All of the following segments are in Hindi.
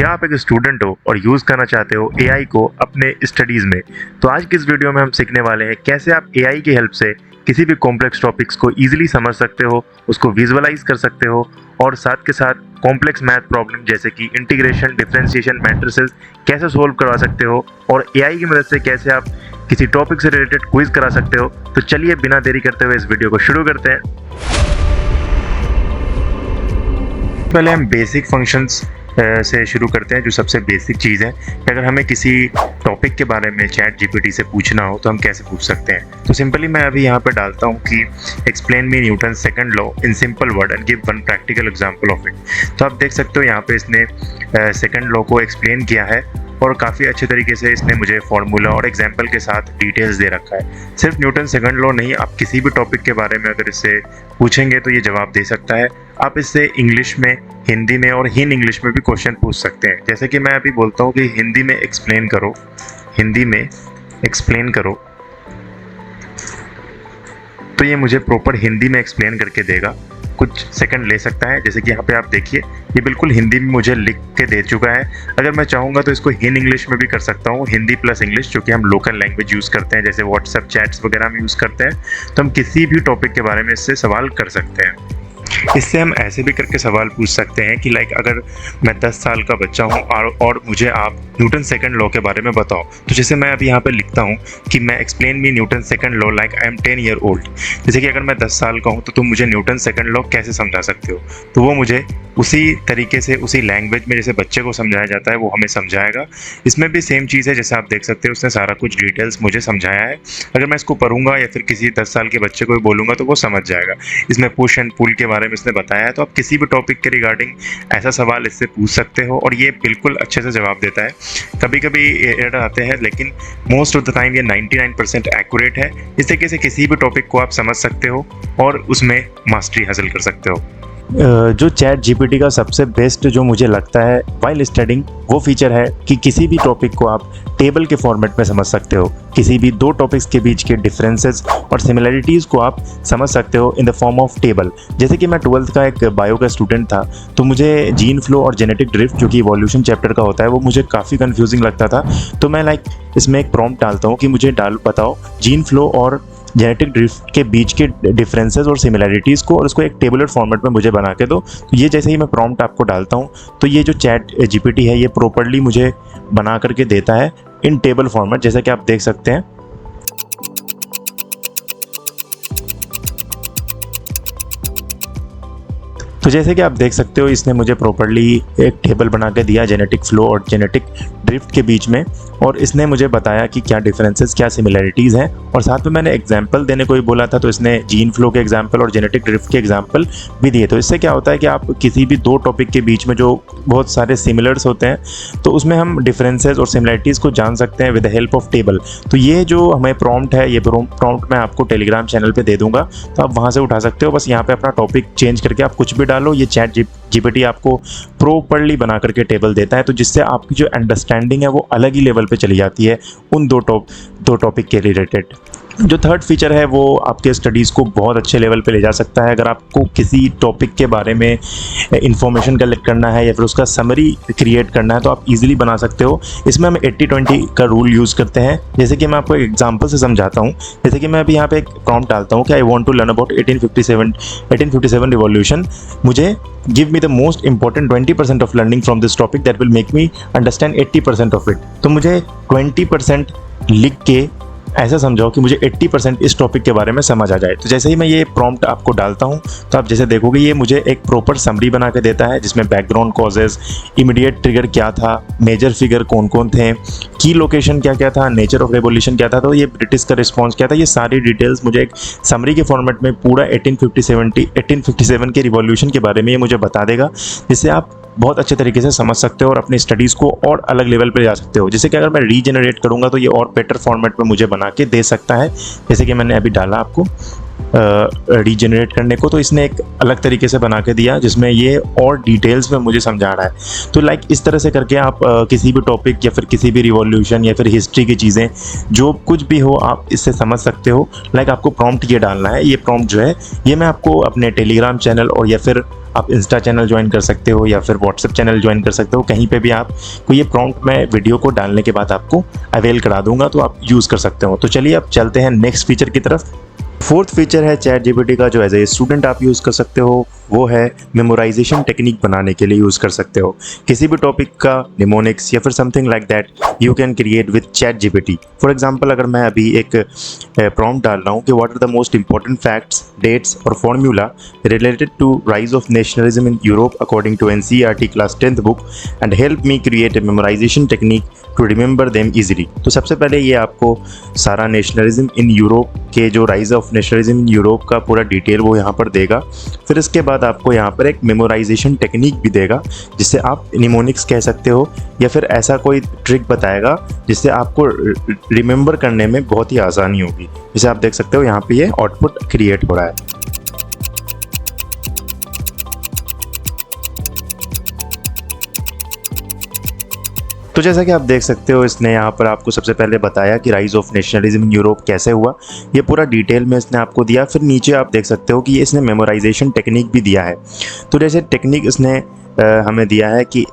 क्या आप एक स्टूडेंट हो और यूज़ करना चाहते हो एआई को अपने स्टडीज़ में? तो आज की इस वीडियो में हम सीखने वाले हैं कैसे आप एआई की हेल्प से किसी भी कॉम्प्लेक्स टॉपिक्स को ईजिली समझ सकते हो, उसको विजुअलाइज कर सकते हो और साथ के साथ कॉम्प्लेक्स मैथ प्रॉब्लम जैसे कि इंटीग्रेशन, डिफरेंशिएशन, मैट्रिसेस कैसे सोल्व करवा सकते हो और एआई की मदद से कैसे आप किसी टॉपिक से रिलेटेड क्विज करा सकते हो। तो चलिए बिना देरी करते हुए इस वीडियो को शुरू करते हैं। पहले हम बेसिक फंक्शंस से शुरू करते हैं। जो सबसे बेसिक चीज़ है कि अगर हमें किसी टॉपिक के बारे में चैट जीपीटी से पूछना हो तो हम कैसे पूछ सकते हैं। तो सिंपली मैं अभी यहाँ पे डालता हूँ कि explain me Newton second law in simple word and give one practical example of it. तो आप देख सकते हो यहाँ पे इसने सेकंड लॉ को एक्सप्लेन किया है और काफ़ी अच्छे तरीके से इसने मुझे फार्मूला और एग्जाम्पल के साथ डिटेल्स दे रखा है। सिर्फ न्यूटन सेकंड लॉ नहीं, आप किसी भी टॉपिक के बारे में अगर इससे पूछेंगे तो ये जवाब दे सकता है। आप इससे इंग्लिश में, हिंदी में और हिंद इंग्लिश में भी क्वेश्चन पूछ सकते हैं। जैसे कि मैं अभी बोलता हूँ कि हिंदी में एक्सप्लेन करो, हिंदी में एक्सप्लेन करो, तो ये मुझे प्रॉपर हिंदी में एक्सप्लेन करके देगा। कुछ सेकंड ले सकता है। जैसे कि यहाँ पे आप देखिए ये बिल्कुल हिंदी में मुझे लिख के दे चुका है। अगर मैं चाहूँगा तो इसको हिंद इंग्लिश में भी कर सकता हूँ, हिंदी प्लस इंग्लिश, जो कि हम लोकल लैंग्वेज यूज़ करते हैं, जैसे व्हाट्सएप चैट्स वगैरह में यूज़ करते हैं। तो हम किसी भी टॉपिक के बारे में इससे सवाल कर सकते हैं। इससे हम ऐसे भी करके सवाल पूछ सकते हैं कि लाइक अगर मैं 10 साल का बच्चा हूँ और मुझे आप न्यूटन सेकंड लॉ के बारे में बताओ, तो जैसे मैं अभी यहाँ पे लिखता हूँ कि मैं explain me Newton second law like I am 10 year old. जैसे कि अगर मैं 10 साल का हूँ तो तुम मुझे न्यूटन सेकंड लॉ कैसे समझा सकते हो, तो वो मुझे उसी तरीके से, उसी लैंग्वेज में जैसे बच्चे को समझाया जाता है वो हमें समझाएगा। इसमें भी सेम चीज़ है, जैसे आप देख सकते हो उसने सारा कुछ डिटेल्स मुझे समझाया है। अगर मैं इसको पढ़ूंगा या फिर किसी 10 साल के बच्चे को भी बोलूँगा तो वो समझ जाएगा। इसमें पुश एंड पुल के बारे में इसने बताया है, तो आप किसी भी टॉपिक के रिगार्डिंग ऐसा सवाल इससे पूछ सकते हो और ये बिल्कुल अच्छे से जवाब देता है। कभी कभी एरर आते हैं लेकिन मोस्ट ऑफ द टाइम ये 99% एक्यूरेट है। इस तरीके से किसी भी टॉपिक को आप समझ सकते हो और उसमें मास्टरी हासिल कर सकते हो। जो चैट जीपीटी का सबसे बेस्ट जो मुझे लगता है वाइल स्टडिंग, वो फीचर है कि किसी भी टॉपिक को आप टेबल के फॉर्मेट में समझ सकते हो। किसी भी दो टॉपिक्स के बीच के डिफरेंसेस और सिमिलरिटीज़ को आप समझ सकते हो in the form of table. जैसे कि मैं 12th का एक बायो का स्टूडेंट था, तो मुझे जीन फ्लो और जेनेटिक ड्रिफ्ट जो कि इवोल्यूशन चैप्टर का होता है वो मुझे काफ़ी कन्फ्यूजिंग लगता था। तो मैं इसमें एक प्रॉम्प्ट डालता हूँ कि मुझे बताओ जीन फ्लो और जेनेटिक ड्रिफ्ट के बीच के डिफरेंसेस और सिमिलरिटीज़ को, और उसको एक टेबुलर फॉर्मेट में मुझे बना के दो। तो ये जैसे ही मैं प्रॉम्प्ट आपको डालता हूँ तो ये जो चैट जीपीटी है ये प्रॉपर्ली मुझे बना करके देता है इन टेबल फॉर्मेट, जैसा कि आप देख सकते हैं। तो जैसे कि आप देख सकते हो इसने मुझे प्रॉपर्ली एक टेबल बना के दिया जेनेटिक फ्लो और जेनेटिक ड्रिफ्ट के बीच में, और इसने मुझे बताया कि क्या डिफरेंसेस, क्या सिमिलरिटीज़ हैं। और साथ में मैंने एग्जांपल देने को ही बोला था, तो इसने जीन फ्लो के एग्जांपल और जेनेटिक ड्रिफ्ट के एग्जांपल भी दिए। तो इससे क्या होता है कि आप किसी भी दो टॉपिक के बीच में जो बहुत सारे सिमिलर्स होते हैं तो उसमें हम डिफरेंसेस और सिमिलरिटीज़ को जान सकते हैं with the help of table. तो ये जो हमें प्रॉम्प्ट है, ये प्रॉम्प्ट मैं आपको टेलीग्राम चैनल पर दे दूँगा, तो आप वहाँ से उठा सकते हो। बस यहाँ पर अपना टॉपिक चेंज करके आप कुछ भी डालो, ये चैट जीपीटी आपको प्रॉपर्ली बना करके टेबल देता है। तो जिससे आपकी जो अंडरस्टैंडिंग है वो अलग ही लेवल पे चली जाती है उन दो टॉपिक के रिलेटेड। जो थर्ड फीचर है वो आपके स्टडीज़ को बहुत अच्छे लेवल पे ले जा सकता है। अगर आपको किसी टॉपिक के बारे में इंफॉर्मेशन कलेक्ट करना है या फिर उसका समरी क्रिएट करना है तो आप इजीली बना सकते हो। इसमें हम 80-20 का रूल यूज़ करते हैं। जैसे कि मैं आपको एक एग्जांपल से समझाता हूँ। जैसे कि मैं अभी यहाँ पे एक प्रॉम्प्ट डालता हूँ कि I want to learn about 1857 revolution. मुझे give me the most important 20% of learning from this topic that will make me understand 80% of it. तो मुझे 20% लिख के ऐसा समझाओ कि मुझे 80% इस टॉपिक के बारे में समझ आ जाए। तो जैसे ही मैं ये प्रॉम्प्ट आपको डालता हूँ तो आप जैसे देखोगे ये मुझे एक प्रॉपर समरी बना के देता है, जिसमें बैकग्राउंड कॉजेज, इमीडिएट ट्रिगर क्या था, मेजर फिगर कौन कौन थे, की लोकेशन क्या क्या था, नेचर ऑफ रेवोल्यूशन क्या था, तो ये ब्रिटिश का रिस्पॉन्स क्या था, ये सारी डिटेल्स मुझे एक समरी के फॉर्मेट में पूरा 1857 के रिवॉल्यूशन के बारे में ये मुझे बता देगा, जिससे आप बहुत अच्छे तरीके से समझ सकते हो और अपनी स्टडीज़ को और अलग लेवल पे जा सकते हो। जैसे कि अगर मैं रीजनरेट करूँगा तो ये और बेटर फॉर्मेट में मुझे बना के दे सकता है, जैसे कि मैंने अभी डाला आपको। रीजनरेट करने को, तो इसने एक अलग तरीके से बना के दिया जिसमें ये और डिटेल्स में मुझे समझा रहा है। तो लाइक इस तरह से करके आप किसी भी टॉपिक या फिर किसी भी रिवॉल्यूशन या फिर हिस्ट्री की चीज़ें जो कुछ भी हो आप इससे समझ सकते हो। लाइक आपको प्रॉम्प्ट ये डालना है, ये प्रॉम्प्ट जो है ये मैं आपको अपने टेलीग्राम चैनल और या फिर आप इंस्टा चैनल ज्वाइन कर सकते हो या फिर व्हाट्सएप चैनल ज्वाइन कर सकते हो, कहीं पे भी आप को ये प्रॉम्प्ट मैं वीडियो को डालने के बाद आपको अवेल करा दूंगा, तो आप यूज़ कर सकते हो। तो चलिए अब चलते हैं नेक्स्ट फीचर की तरफ। फोर्थ फीचर है चैट जीपीटी का जो एज ए स्टूडेंट आप यूज़ कर सकते हो, वो है मेमोराइजेशन टेक्निक बनाने के लिए यूज़ कर सकते हो। किसी भी टॉपिक का निमोनिक्स या फिर something like that you can create with chat GPT. For example अगर मैं अभी एक प्रॉम्प्ट डाल रहा हूँ कि what are the most important facts, dates और formula related to rise of nationalism in Europe according to NCERT class 10th book and help me create a memorization technique to remember them easily. तो सबसे पहले ये आपको सारा नेशनलिज्म इन यूरोप के जो rise of nationalism in Europe का पूरा डिटेल वो यहाँ पर देगा। फिर इसके बाद आपको यहाँ पर एक मेमोराइजेशन टेक्निक भी देगा जिससे आप निमोनिक्स कह सकते हो या फिर ऐसा कोई ट्रिक बताएगा जिससे आपको रिमेंबर करने में बहुत ही आसानी होगी। जैसे आप देख सकते हो यहाँ पे ये आउटपुट क्रिएट हो रहा है। तो जैसा कि आप देख सकते हो इसने यहाँ पर आपको सबसे पहले बताया कि rise of nationalism in Europe कैसे हुआ, ये पूरा डिटेल में इसने आपको दिया। फिर नीचे आप देख सकते हो कि ये इसने मेमोराइजेशन टेक्निक भी दिया है। तो जैसे टेक्निक इसने हमें दिया है कि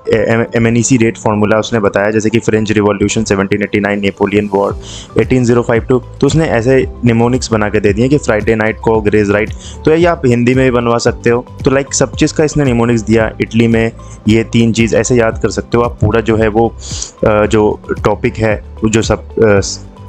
MNEC रेट फार्मूला उसने बताया, जैसे कि फ्रेंच रिवॉल्यूशन 1789, नेपोलियन वॉर 1805 तो उसने ऐसे निमोनिक्स बना के दे दिए कि फ्राइडे नाइट को ग्रेज राइट। तो ये आप हिंदी में भी बनवा सकते हो। तो लाइक सब चीज़ का इसने निमोनिक्स दिया। इटली में ये 3 चीज़ ऐसे याद कर सकते हो आप। पूरा जो है वो जो टॉपिक है वो जो सब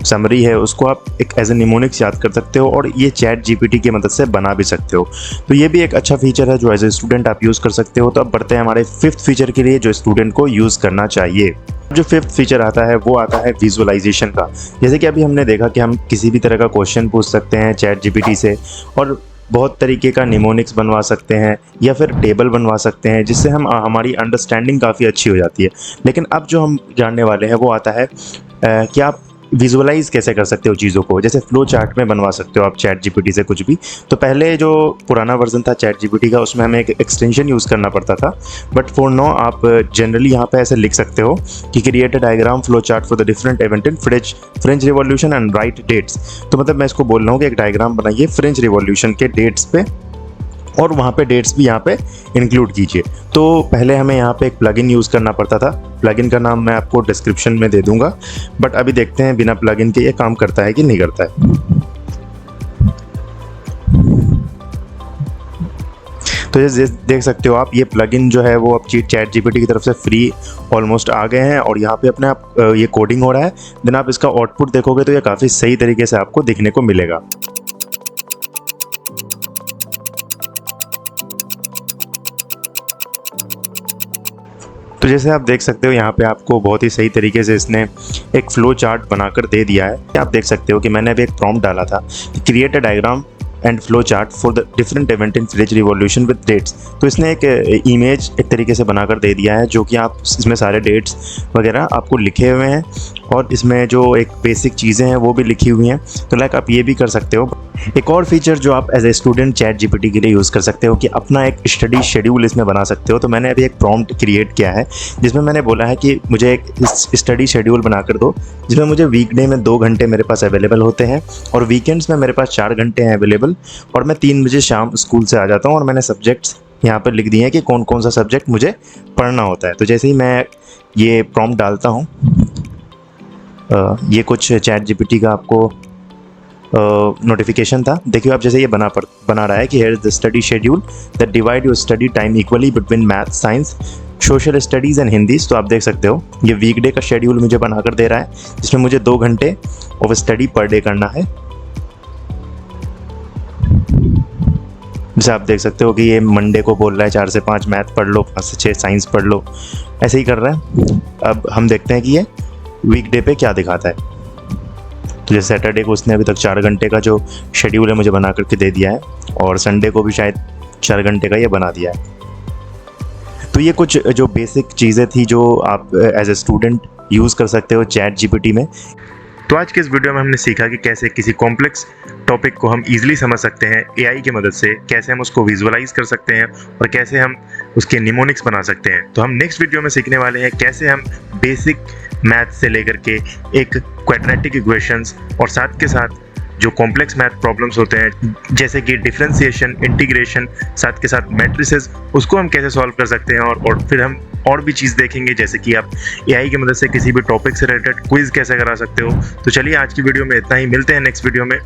समरी है उसको आप एक एज ए निमोनिक्स याद कर सकते हो और ये चैट जीपीटी की मदद से बना भी सकते हो। तो ये भी एक अच्छा फीचर है जो एज ए स्टूडेंट आप यूज़ कर सकते हो। तो अब बढ़ते हैं हमारे 5th फीचर के लिए जो स्टूडेंट को यूज़ करना चाहिए। जो 5th फीचर आता है वो आता है विजुअलाइजेशन का। जैसे कि अभी हमने देखा कि हम किसी भी तरह का क्वेश्चन पूछ सकते हैं चैट जीपीटी से और बहुत तरीके का निमोनिक्स बनवा सकते हैं या फिर टेबल बनवा सकते हैं जिससे हम हमारी अंडरस्टैंडिंग काफ़ी अच्छी हो जाती है। लेकिन अब जो हम जानने वाले हैं वो आता है कि आप विजुअलाइज कैसे कर सकते हो चीज़ों को। जैसे फ्लो चार्ट में बनवा सकते हो आप चैट जीपीटी से कुछ भी। तो पहले जो पुराना वर्जन था चैट जीपीटी का उसमें हमें एक एक्सटेंशन यूज़ करना पड़ता था, बट फॉर नो आप जनरली यहाँ पे ऐसे लिख सकते हो कि create a diagram flow chart for the different event in French revolution and write dates. तो मतलब मैं इसको बोल रहा हूँ कि एक डायग्राम बनाइए फ्रेंच रिवॉल्यूशन के डेट्स पे और वहाँ पे डेट्स भी यहाँ पे इंक्लूड कीजिए। तो पहले हमें यहाँ पे एक प्लगइन यूज़ करना पड़ता था। प्लगइन का नाम मैं आपको डिस्क्रिप्शन में दे दूँगा, बट अभी देखते हैं बिना प्लगइन के ये काम करता है कि नहीं करता है। तो ये देख सकते हो आप ये प्लगइन जो है वो अब चैट जीपीटी की तरफ से फ्री ऑलमोस्ट आ गए हैं और यहाँ पे अपने आप ये कोडिंग हो रहा है। देन आप इसका आउटपुट देखोगे तो ये काफ़ी सही तरीके से आपको दिखने को मिलेगा। तो जैसे आप देख सकते हो यहाँ पे आपको बहुत ही सही तरीके से इसने एक फ्लो चार्ट बनाकर दे दिया है। आप देख सकते हो कि मैंने अभी एक प्रॉम्प्ट डाला था create a diagram and flow chart for the different event in French revolution with dates. तो इसने एक इमेज एक तरीके से बनाकर दे दिया है जो कि आप इसमें सारे डेट्स वगैरह आपको लिखे हुए हैं और इसमें जो एक बेसिक चीज़ें हैं वो भी लिखी हुई हैं। तो लाइक आप ये भी कर सकते हो। एक और फीचर जो आप as a student ChatGPT के लिए यूज़ कर सकते हो कि अपना एक स्टडी शेड्यूल इसमें बना सकते हो। तो मैंने अभी एक प्रॉम्प्ट क्रिएट किया है जिसमें मैंने बोला है कि मुझे एक स्टडी शेड्यूल बना कर दो जिसमें मुझे वीकडे में 2 घंटे मेरे पास अवेलेबल होते हैं और वीकेंड्स में मेरे पास 4 घंटे हैं अवेलेबल और मैं 3 बजे शाम स्कूल से आ जाता हूँ और मैंने सब्जेक्ट्स यहाँ पर लिख दिए हैं कि कौन कौन सा सब्जेक्ट मुझे पढ़ना होता है। तो जैसे ही मैं ये प्रॉम्प्ट डालता हूँ ये कुछ चैट जीपीटी का आपको नोटिफिकेशन था। देखिए आप जैसे ये बना रहा है कि here is the study schedule that divide your study time equally between math, science, social studies and Hindis. तो आप देख सकते हो ये वीकडे का शेड्यूल मुझे बनाकर दे रहा है जिसमें मुझे 2 घंटे ऑफ स्टडी पर डे करना है। जैसे आप देख सकते हो कि ये मंडे को बोल रहा है 4 से 5 मैथ पढ़ लो, 5 से 6 साइंस पढ़ लो, ऐसे ही कर रहा है। अब हम देखते हैं कि ये वीकडे पे क्या दिखाता है। तो जैसे सैटरडे को उसने अभी तक 4 घंटे का जो शेड्यूल है मुझे बना करके दे दिया है और संडे को भी शायद 4 घंटे का ये बना दिया है। तो ये कुछ जो बेसिक चीज़ें थी जो आप एज ए स्टूडेंट यूज़ कर सकते हो चैट जीपीटी में। तो आज के इस वीडियो में हमने सीखा कि कैसे किसी कॉम्प्लेक्स टॉपिक को हम इजीली समझ सकते हैं एआई की मदद से, कैसे हम उसको विजुअलाइज कर सकते हैं और कैसे हम उसके निमोनिक्स बना सकते हैं। तो हम नेक्स्ट वीडियो में सीखने वाले हैं कैसे हम बेसिक मैथ से लेकर के एक क्वाड्रेटिक इक्वेशंस और साथ के साथ जो कॉम्प्लेक्स मैथ प्रॉब्लम्स होते हैं जैसे कि डिफरेंशिएशन, इंटीग्रेशन, साथ के साथ मैट्रिसेस, उसको हम कैसे सॉल्व कर सकते हैं और फिर हम और भी चीज़ देखेंगे जैसे कि आप एआई की मदद से किसी भी टॉपिक से रिलेटेड क्विज कैसे करा सकते हो। तो चलिए आज की वीडियो में इतना ही, मिलते हैं नेक्स्ट वीडियो में।